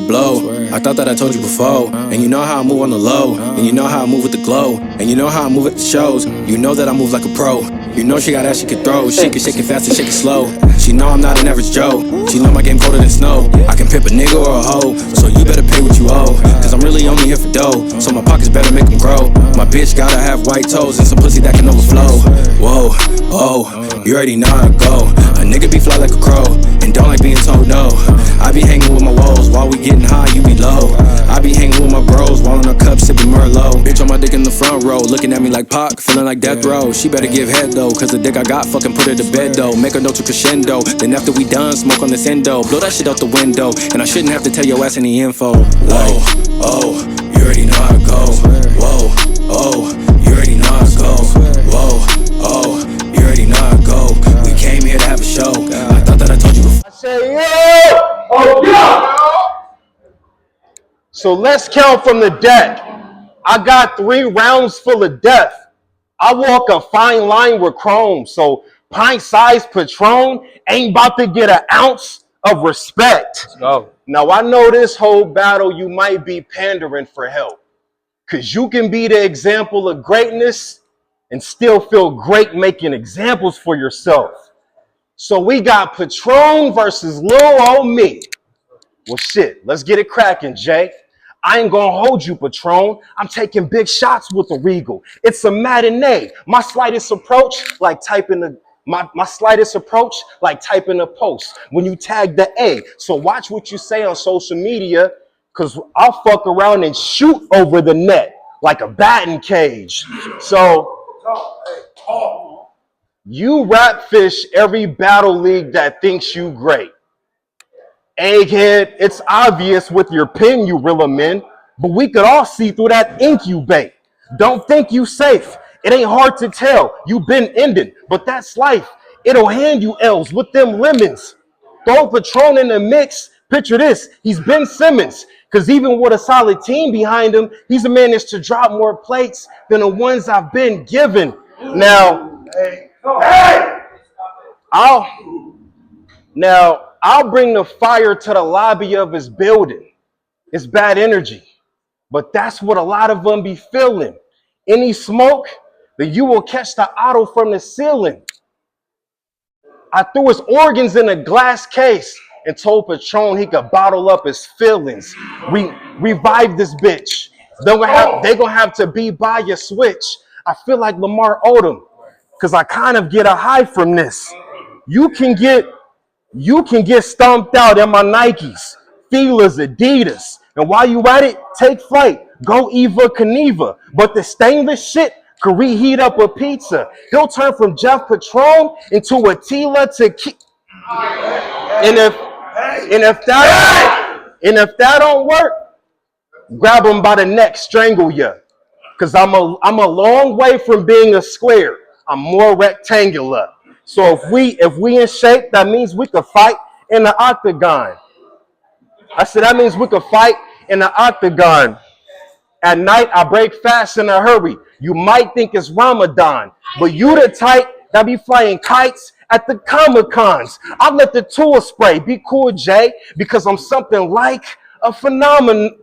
blow. I thought that I told you before. And you know how I move on the low. And you know how I move with the glow. And you know how I move at the shows. You know that I move like a pro. You know she got ass she can throw. She can shake it fast and shake it slow. She know I'm not an average Joe. She know my game colder than snow. I can pimp a nigga or a hoe. So you better pay what you owe. Cause I'm really only here for dough. So my pockets better make them grow. My bitch gotta have white toes and some pussy that can overflow. Whoa, oh, you already know how I go. A nigga be fly like a crow. And don't like being told no. I be hanging with my woes while we getting high, you be low. I be hanging with my bros while in a cup sipping Merlot. Bitch on my dick in the front row, looking at me like Pac, feeling like death row. She better give head though, cause the dick I got fucking put her to bed though. Make her note to crescendo, then after we done, smoke on this endo. Blow that shit out the window, and I shouldn't have to tell your ass any info. Whoa, oh, you already know how I go. Whoa, oh, you already know how I go. Whoa, oh, you already know how I go. We came here to have a show. I thought that I told you before. I say, yeah! Oh, yeah! So let's count from the deck. I got 3 rounds full of death. I walk a fine line with chrome, so pint-sized Patron ain't about to get an ounce of respect. Let's go. Now, I know this whole battle you might be pandering for help, because you can be the example of greatness and still feel great making examples for yourself. So we got Patron versus Lil Old Me. Well, shit, let's get it cracking, Jay. I ain't gonna hold you, Patron. I'm taking big shots with the Regal. It's a matinee. My slightest approach, like typing a post when you tag the A. So watch what you say on social media, because I'll fuck around and shoot over the net like a batting cage. So you rap fish every battle league that thinks you great. Egghead, it's obvious with your pen you reel them in, but we could all see through that ink you bait. Don't think you safe. It ain't hard to tell. You been ending, but that's life. It'll hand you L's with them lemons. Throw Patron in the mix. Picture this, he's Ben Simmons. Because even with a solid team behind him, he's managed to drop more plates than the ones I've been given. Now, I'll bring the fire to the lobby of his building. It's bad energy, but that's what a lot of them be feeling. Any smoke, then you will catch the auto from the ceiling. I threw his organs in a glass case and told Patron he could bottle up his feelings. Revive this bitch. They gonna have to be by your switch. I feel like Lamar Odom, because I kind of get a high from this. You can get stomped out in my Nikes, Fila's, Adidas. And while you at it, take flight. Go Eva Knievel. But the stainless shit could reheat up a pizza. He'll turn from Jeff Patron into a Tila to and if that don't work, grab him by the neck, strangle you. Because I'm a long way from being a square. I'm more rectangular. So if we in shape, that means we could fight in the octagon. I said that means we could fight in the octagon. At night, I break fast in a hurry. You might think it's Ramadan, but you the type that be flying kites at the Comic-Cons. I let the tool spray. Be cool, Jay, because I'm something like a phenomenon.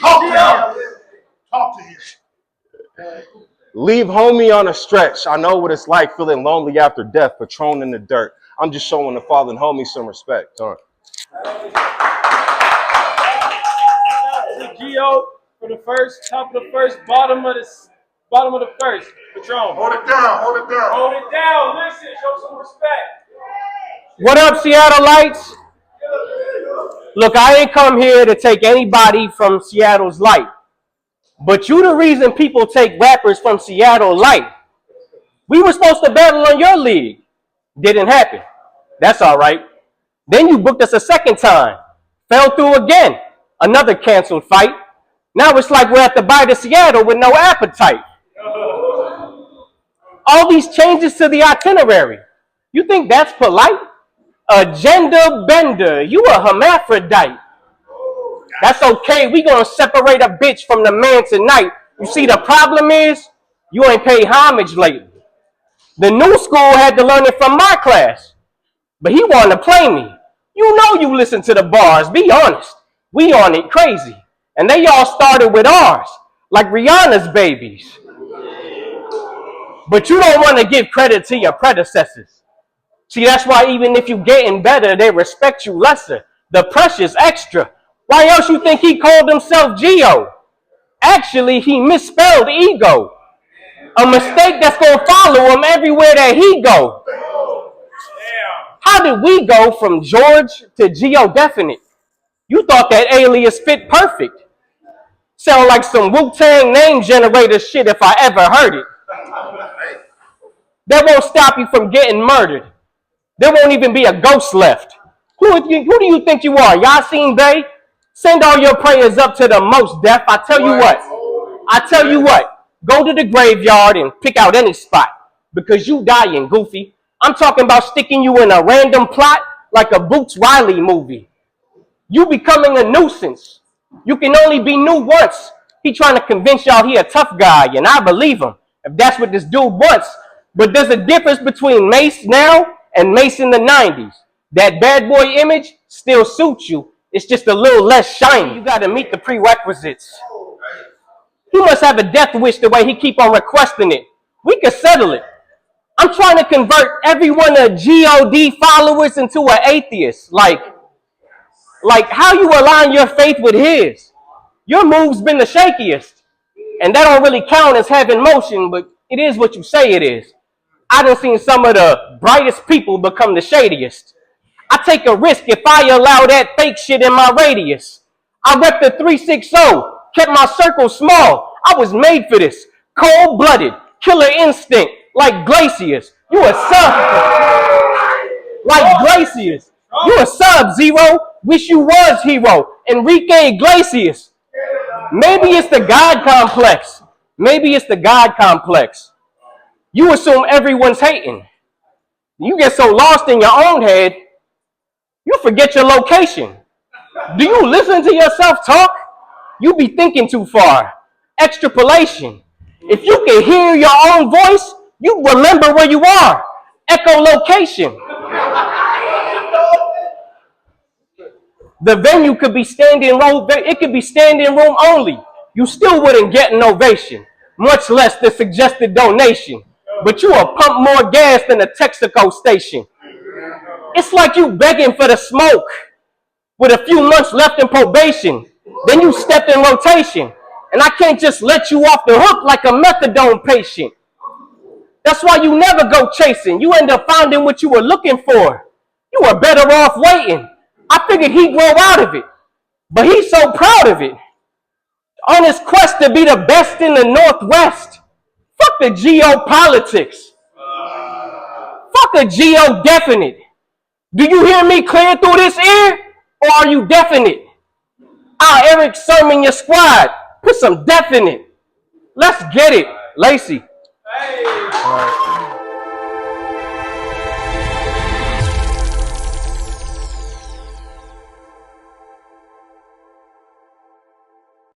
Talk to him. Leave homie on a stretch. I know what it's like feeling lonely after death, Patron in the dirt. I'm just showing the fallen homie some respect. All right. Gio for the first, top of the first, bottom of the first. Patron. Hold it down, hold it down. Hold it down. Listen, show some respect. What up, Seattleites? Look, I ain't come here to take anybody from Seattle's light. But you the reason people take rappers from Seattle light. We were supposed to battle on your league. Didn't happen. That's all right. Then you booked us a second time. Fell through again. Another canceled fight. Now it's like we're at the bite of Seattle with no appetite. All these changes to the itinerary. You think that's polite? Agenda bender. You a hermaphrodite. That's okay. We gonna separate a bitch from the man tonight. You see, the problem is you ain't paid homage lately. The new school had to learn it from my class. But he wanted to play me. You know you listen to the bars. Be honest. We on it crazy. And they all started with ours, like Rihanna's babies. But you don't want to give credit to your predecessors. See, that's why even if you getting better, they respect you lesser. The pressure's extra. Why else you think he called himself Geo? Actually, he misspelled ego. A mistake that's going to follow him everywhere that he go. How did we go from George to Geo Definite? You thought that alias fit perfect. Sound like some Wu-Tang name generator shit if I ever heard it. That won't stop you from getting murdered. There won't even be a ghost left. Who do you think you are? Yasin Bey? Send all your prayers up to the most deaf. I tell you what. Go to the graveyard and pick out any spot. Because you dying, goofy. I'm talking about sticking you in a random plot like a Boots Riley movie. You becoming a nuisance. You can only be new once. He trying to convince y'all he a tough guy, and I believe him, if that's what this dude wants. But there's a difference between Mace now and Mace in the 90s. That bad boy image still suits you. It's just a little less shiny. You got to meet the prerequisites. He must have a death wish the way he keep on requesting it. We could settle it. I'm trying to convert every one of GOD followers into an atheist. Like how you align your faith with his. Your move's been the shakiest. And that don't really count as having motion, but it is what you say it is. I done seen some of the brightest people become the shadiest. I take a risk if I allow that fake shit in my radius. I rep the 360, kept my circle small. I was made for this. Cold-blooded, killer instinct, like glaciers. You a sub. Like glaciers. You a Sub-Zero. Wish you was hero. Enrique Iglesias. Maybe it's the God complex. Maybe it's the God complex. You assume everyone's hating. You get so lost in your own head, you forget your location. Do you listen to yourself talk? You be thinking too far. Extrapolation. If you can hear your own voice, you remember where you are. Echolocation. The venue could be standing room, it could be standing room only. You still wouldn't get an ovation, much less the suggested donation. But you will pump more gas than a Texaco station. It's like you begging for the smoke with a few months left in probation. Then you stepped in rotation. And I can't just let you off the hook like a methadone patient. That's why you never go chasing. You end up finding what you were looking for. You were better off waiting. I figured he'd grow out of it. But he's so proud of it. On his quest to be the best in the Northwest. Fuck the geopolitics. Fuck a geo-definite. Do you hear me clear through this ear? Or are you definite? I'll Eric Sermon your squad. Put some definite. Let's get it, Lacey. Hey.